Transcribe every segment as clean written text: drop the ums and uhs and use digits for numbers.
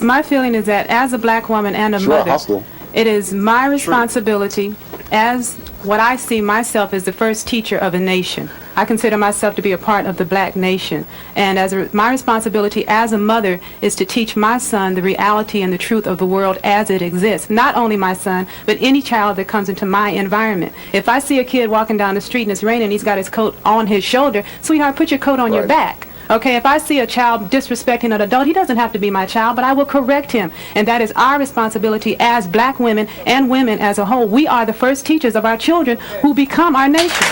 My feeling is that as a black woman and a mother, it is my responsibility as what I see myself as the first teacher of a nation. I consider myself to be a part of the black nation. And my responsibility as a mother is to teach my son the reality and the truth of the world as it exists. Not only my son, but any child that comes into my environment. If I see a kid walking down the street and it's raining and he's got his coat on his shoulder, sweetheart, put your coat on your back. Okay, if I see a child disrespecting an adult, he doesn't have to be my child, but I will correct him. And that is our responsibility as black women and women as a whole. We are the first teachers of our children who become our nation.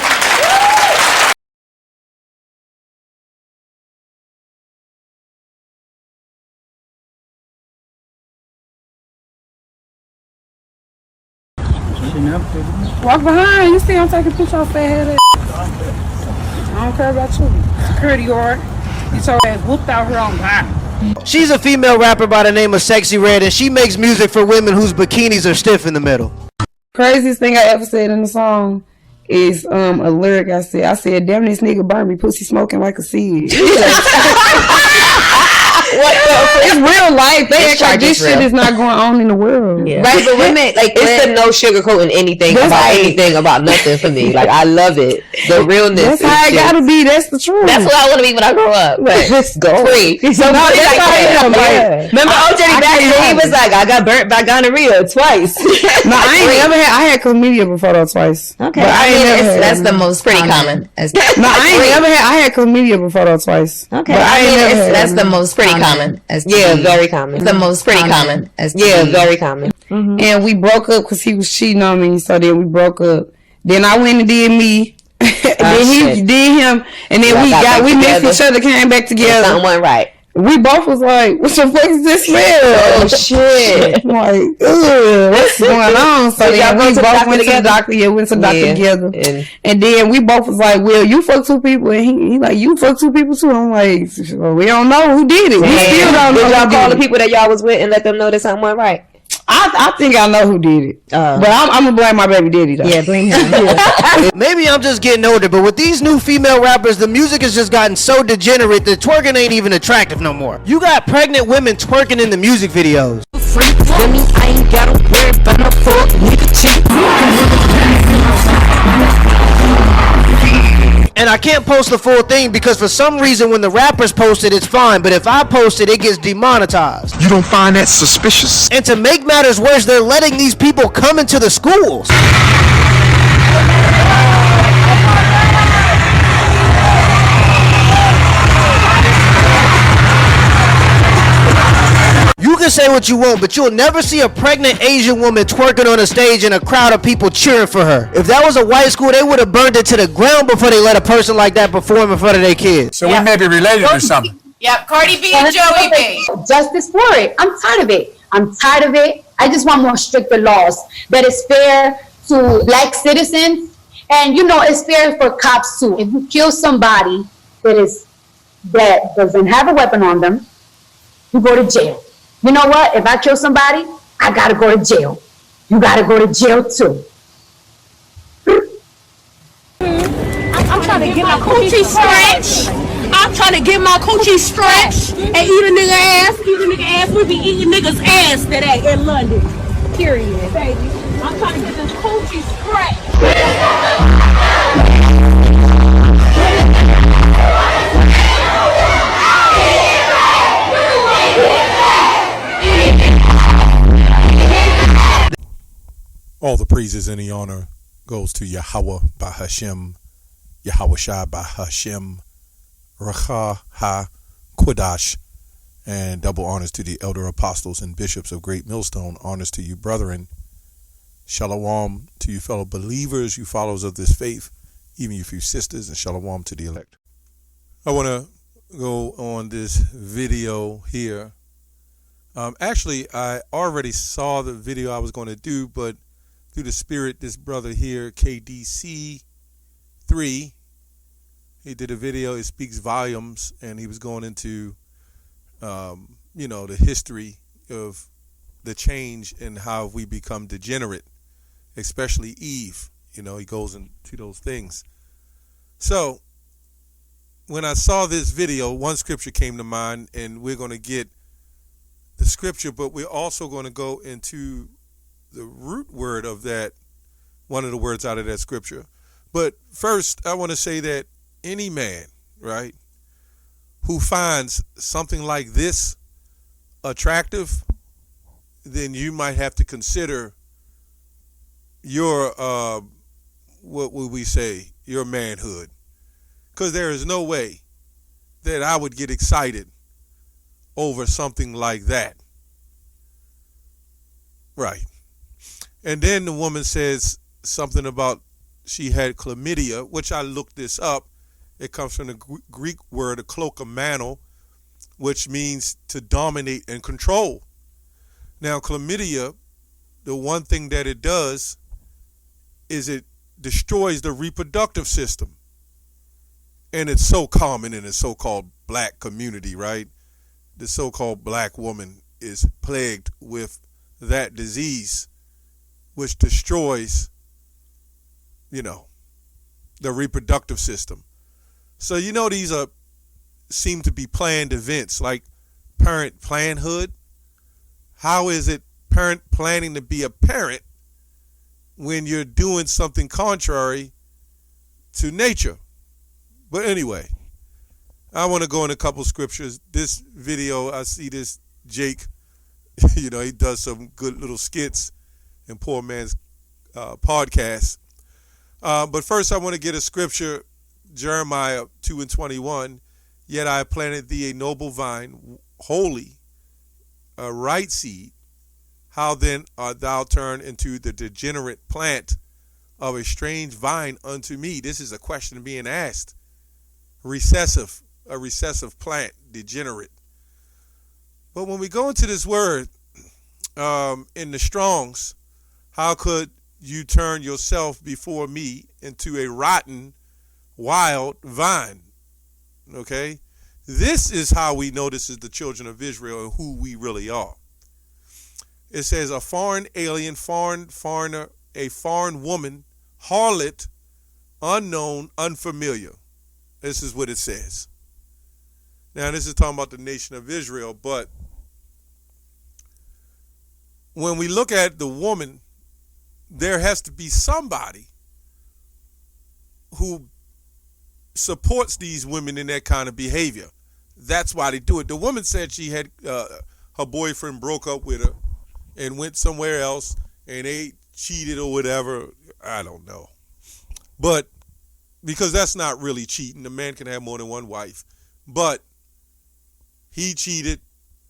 Walk behind. You see I'm taking a picture of fat head. I don't care about you. Security guard. Get your ass whooped out here on fire. She's a female rapper by the name of Sexy Red, and she makes music for women whose bikinis are stiff in the middle. Craziest thing I ever said in the song is a lyric I said, damn, this nigga burn me pussy smoking like a seed. It's real life. They act like this shit is not going on in the world. Yeah. Right, but women, like, it's the no sugarcoating anything about nothing for me. Like, I love it. The realness. That's how it gotta be. That's the truth. That's what I want to be when I grow up. Right. Just go free. So no, that's how I am. Remember OJ back then, he was like, I got burnt by gonorrhea twice. No, I had chlamydia before though twice. Okay. But that's the most pretty common. I had chlamydia before though twice. Okay. That's the most pretty common. Very common. The most pretty common. Very common. Mm-hmm. And we broke up because he was cheating on me. So then we broke up. Then I went and did me. Then he did him. And then we mixed each other, came back together. Something went right. We both was like, what the fuck is this smell? Oh shit. Like, ugh, what's going on? So then we both went to the doctor. Yeah, went to the doctor together. And then we both was like, well, you fuck two people. And he like, you fuck two people too. I'm like, well, we don't know who did it. We still don't know. Did y'all call the people that y'all was with and let them know that something went right? I think I know who did it. But I'm going to blame my baby daddy though. Yeah, blame him. Maybe I'm just getting older, but with these new female rappers, the music has just gotten so degenerate that twerking ain't even attractive no more. You got pregnant women twerking in the music videos. I ain't gotta worry about no fuck nigga cheat. And I can't post the full thing because for some reason when the rappers post it, it's fine. But if I post it, it gets demonetized. You don't find that suspicious? And to make matters worse, they're letting these people come into the schools. You can say what you want, but you'll never see a pregnant Asian woman twerking on a stage and a crowd of people cheering for her. If that was a white school, they would have burned it to the ground before they let a person like that perform in front of their kids. So we may be related or something. Yep, Cardi B and Joey B. Justice for it. I'm tired of it. I just want more stricter laws that is fair to black citizens. And, it's fair for cops too. If you kill somebody that doesn't have a weapon on them, you go to jail. You know what? If I kill somebody, I gotta go to jail. You gotta go to jail too. I'm trying to get my coochie stretch. And eat a nigga ass. We be eating niggas ass today in London. Period, baby. I'm trying to get this coochie stretch. All the praises and the honor goes to Yahweh by Hashem, Yahweh Shai by Hashem, Racha Ha Kodash, and double honors to the elder apostles and bishops of Great Millstone. Honors to you, brethren. Shalom to you fellow believers, you followers of this faith, even you few sisters, and shalom to the elect. I want to go on this video here. Actually, I already saw the video I was going to do, but through the spirit, this brother here, KDC3, he did a video. It speaks volumes, and he was going into, the history of the change in how we become degenerate, especially Eve. He goes into those things. So when I saw this video, one scripture came to mind, and we're going to get the scripture, but we're also going to go into the root word of that, one of the words out of that scripture. But first, I want to say that any man, right, who finds something like this attractive, then you might have to consider your, what would we say, your manhood. Because there is no way that I would get excited over something like that. Right. And then the woman says something about she had chlamydia, which I looked this up. It comes from the Greek word klokamano, which means to dominate and control. Now, chlamydia, the one thing that it does is it destroys the reproductive system. And it's so common in the so-called black community, right? The so-called black woman is plagued with that disease, which destroys, the reproductive system. So, these seem to be planned events like parent planhood. How is it parent planning to be a parent when you're doing something contrary to nature? But anyway, I want to go in a couple scriptures. This video, I see this Jake, he does some good little skits in Poor Man's podcast. But first I want to get a scripture, Jeremiah 2:21. Yet I planted thee a noble vine, holy, a right seed. How then art thou turned into the degenerate plant of a strange vine unto me? This is a question being asked. A recessive plant, degenerate. But when we go into this word in the Strongs, how could you turn yourself before me into a rotten, wild vine? Okay? This is how we know this is the children of Israel and who we really are. It says a foreign alien, foreigner, a foreign woman, harlot, unknown, unfamiliar. This is what it says. Now, this is talking about the nation of Israel, but when we look at the woman, there has to be somebody who supports these women in that kind of behavior. That's why they do it. The woman said she had her boyfriend broke up with her and went somewhere else and they cheated or whatever. I don't know. But because that's not really cheating. The man can have more than one wife. But he cheated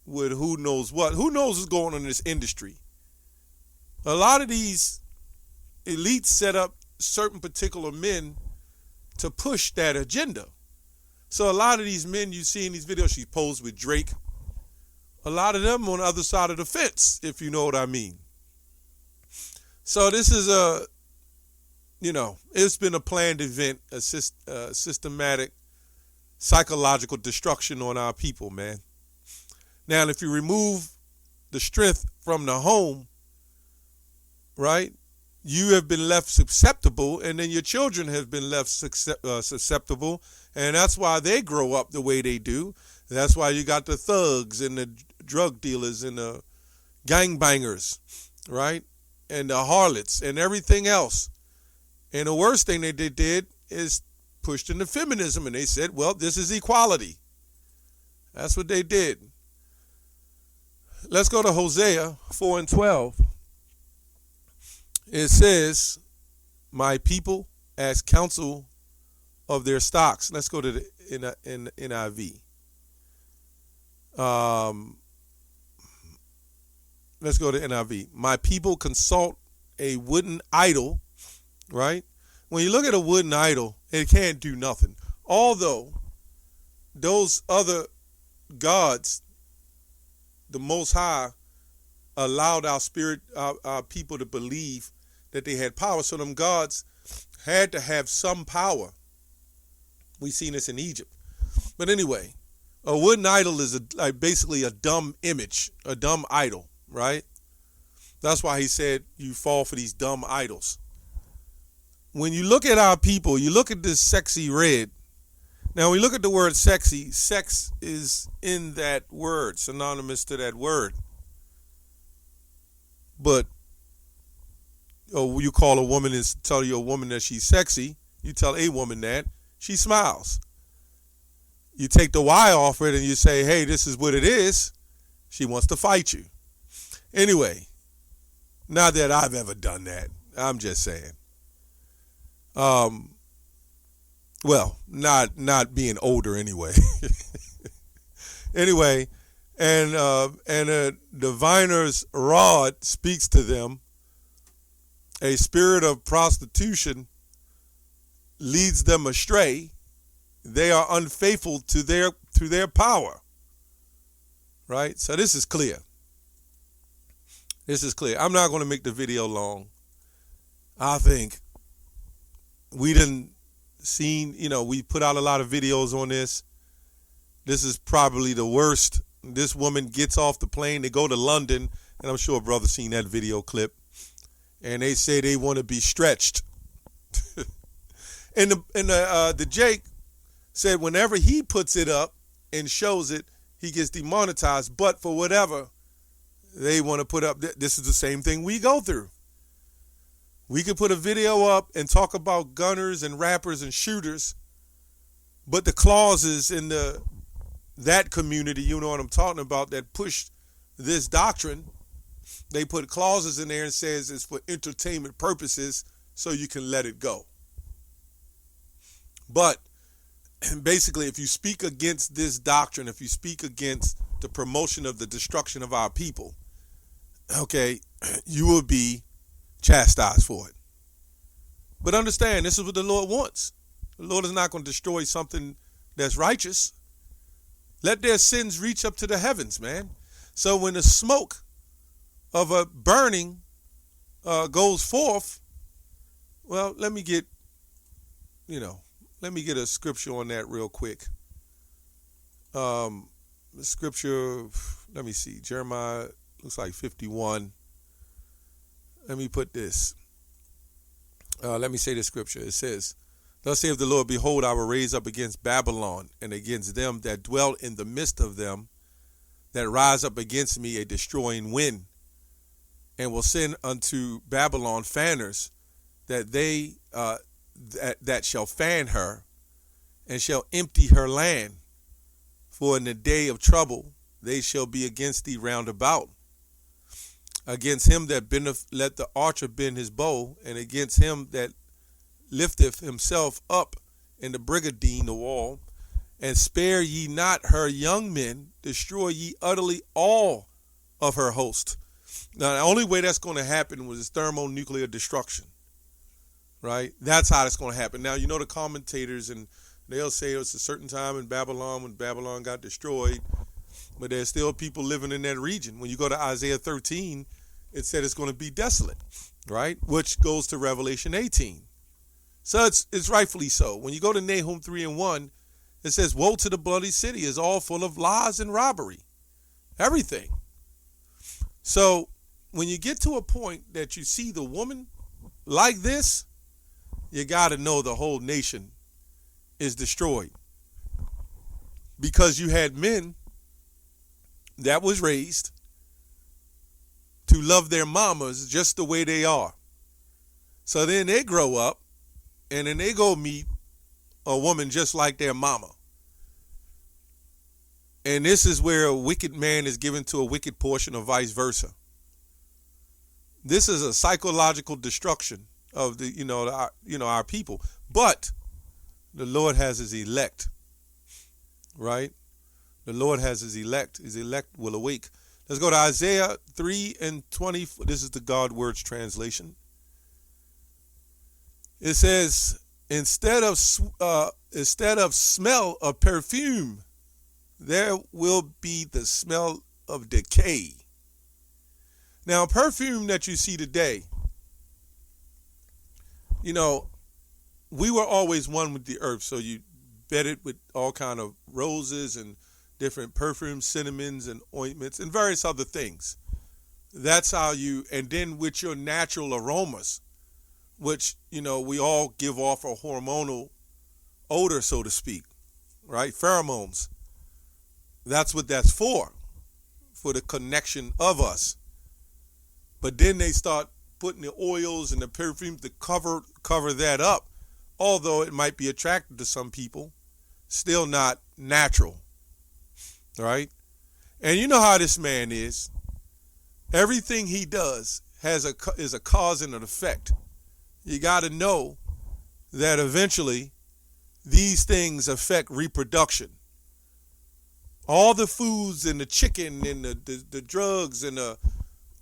with who knows what. Who knows what's going on in this industry? A lot of these elites set up certain particular men to push that agenda. So a lot of these men you see in these videos, she posed with Drake. A lot of them on the other side of the fence, if you know what I mean. So this is it's been a planned event, a systematic psychological destruction on our people, man. Now, if you remove the strength from the home, right, you have been left susceptible, and then your children have been left susceptible, and that's why they grow up the way they do. That's why you got the thugs and the drug dealers and the gangbangers, right, and the harlots and everything else. And the worst thing they did is pushed into feminism, and they said, well, this is equality. That's what they did. Let's go to Hosea 4:12. It says, my people ask counsel of their stocks. Let's go to the NIV. Let's go to NIV. My people consult a wooden idol, right? When you look at a wooden idol, it can't do nothing. Although those other gods, the Most High, allowed our people to believe that they had power. So them gods had to have some power. We've seen this in Egypt. But anyway, a wooden idol is basically a dumb image, a dumb idol, right? That's why he said you fall for these dumb idols. When you look at our people, you look at this sexy red. Now, when we look at the word sexy, sex is in that word, synonymous to that word. But you call a woman and tell you a woman that she's sexy. You tell a woman that, she smiles. You take the Y off it and you say, hey, this is what it is. She wants to fight you. Anyway, not that I've ever done that. I'm just saying. Well, not being older anyway. Anyway, and a diviner's rod speaks to them. A spirit of prostitution leads them astray. They are unfaithful to their power. Right? So this is clear. This is clear. I'm not going to make the video long. I think we didn't seen, we put out a lot of videos on this. This is probably the worst. This woman gets off the plane. They go to London, and I'm sure a brother seen that video clip. And they say they want to be stretched. and the Jake said whenever he puts it up and shows it, he gets demonetized. But for whatever they want to put up, this is the same thing we go through. We could put a video up and talk about gunners and rappers and shooters, but the clauses in that community, you know what I'm talking about, that push this doctrine, they put clauses in there and says it's for entertainment purposes, so you can let it go. But basically, if you speak against this doctrine, if you speak against the promotion of the destruction of our people, okay, you will be chastised for it. But understand, this is what the Lord wants. The Lord is not going to destroy something that's righteous. Let their sins reach up to the heavens, man. So when the smoke of a burning goes forth, well, let me get a scripture on that real quick. The scripture, let me see, Jeremiah, looks like 51. Let me put this. Let me say the scripture. It says, thus saith the Lord, behold, I will raise up against Babylon and against them that dwell in the midst of them, that rise up against me a destroying wind, and will send unto Babylon fanners, that they that shall fan her, and shall empty her land. For in the day of trouble they shall be against thee round about. Against him that bendeth, let the archer bend his bow, and against him that lifteth himself up in the brigandine the wall, and spare ye not her young men, destroy ye utterly all of her host. Now, the only way that's going to happen was thermonuclear destruction, right? That's how it's going to happen. Now, the commentators, and they'll say it's a certain time in Babylon when Babylon got destroyed, but there's still people living in that region. When you go to Isaiah 13, it said it's going to be desolate, right? Which goes to Revelation 18. So it's rightfully so. When you go to Nahum 3:1, it says, woe to the bloody city, is all full of lies and robbery. Everything. So when you get to a point that you see the woman like this, you got to know the whole nation is destroyed. Because you had men that was raised to love their mamas just the way they are. So then they grow up and then they go meet a woman just like their mama. And this is where a wicked man is given to a wicked portion, or vice versa. This is a psychological destruction of our people. But the Lord has his elect, right? The Lord has his elect. His elect will awake. Let's go to Isaiah 3:20. This is the God Words translation. It says, instead of smell of perfume, there will be the smell of decay. Now, perfume that you see today, we were always one with the earth. So you bed it with all kind of roses and different perfumes, cinnamons and ointments and various other things. That's how and then with your natural aromas, which, we all give off a hormonal odor, so to speak, right? Pheromones. That's what that's for the connection of us. But then they start putting the oils and the perfumes to cover that up. Although it might be attractive to some people, still not natural. Right? And you know how this man is. Everything he does is a cause and an effect. You got to know that eventually these things affect reproduction. All the foods and the chicken and the drugs and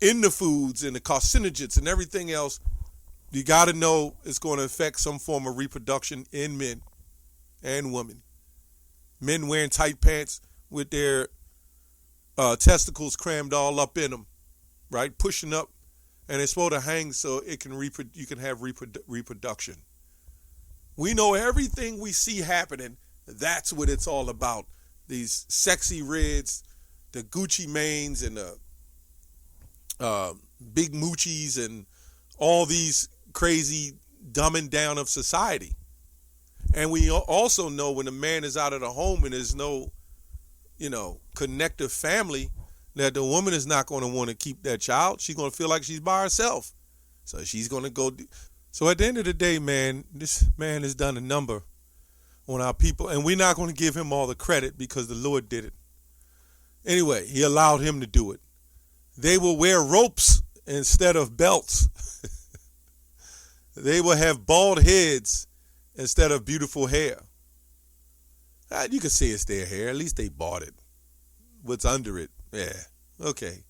in the foods and the carcinogens and everything else, you got to know it's going to affect some form of reproduction in men and women. Men wearing tight pants with their testicles crammed all up in them, right? Pushing up, and it's supposed to hang so it can you can have reproduction. We know everything we see happening. That's what it's all about. These sexy reds, the Gucci Manes, and the big moochies, and all these crazy dumbing down of society. And we also know when a man is out of the home and there's no, connective family, that the woman is not going to want to keep that child. She's going to feel like she's by herself. So she's going to go. So at the end of the day, man, this man has done a number on our people, and we're not going to give him all the credit because the Lord did it. Anyway, he allowed him to do it. They will wear ropes instead of belts. They will have bald heads instead of beautiful hair. You can say it's their hair. At least they bought it. What's under it? Yeah, okay.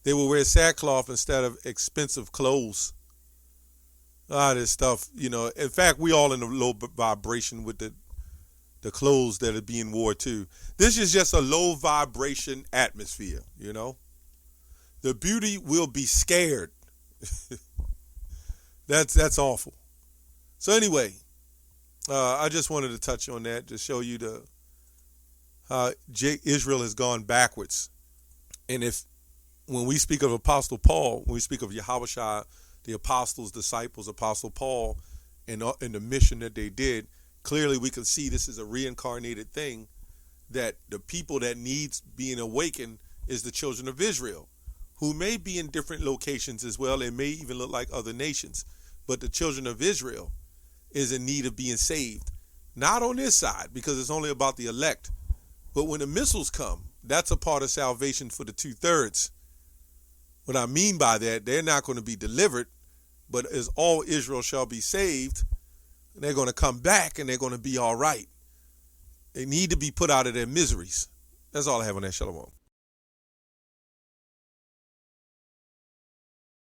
They will wear sackcloth instead of expensive clothes. This stuff, In fact, we all in a low vibration with the clothes that are being worn too. This is just a low vibration atmosphere, The beauty will be scared. That's awful. So anyway, I just wanted to touch on that to show you how Israel has gone backwards. And when we speak of Apostle Paul, when we speak of Yahushua, the apostles, disciples, Apostle Paul, and the mission that they did, clearly we can see this is a reincarnated thing, that the people that needs being awakened is the children of Israel, who may be in different locations as well. They may even look like other nations. But the children of Israel is in need of being saved. Not on this side, because it's only about the elect. But when the missiles come, that's a part of salvation for the 2/3. What I mean by that, they're not going to be delivered, but as all Israel shall be saved, they're going to come back and they're going to be all right. They need to be put out of their miseries. That's all I have on that. Shalom.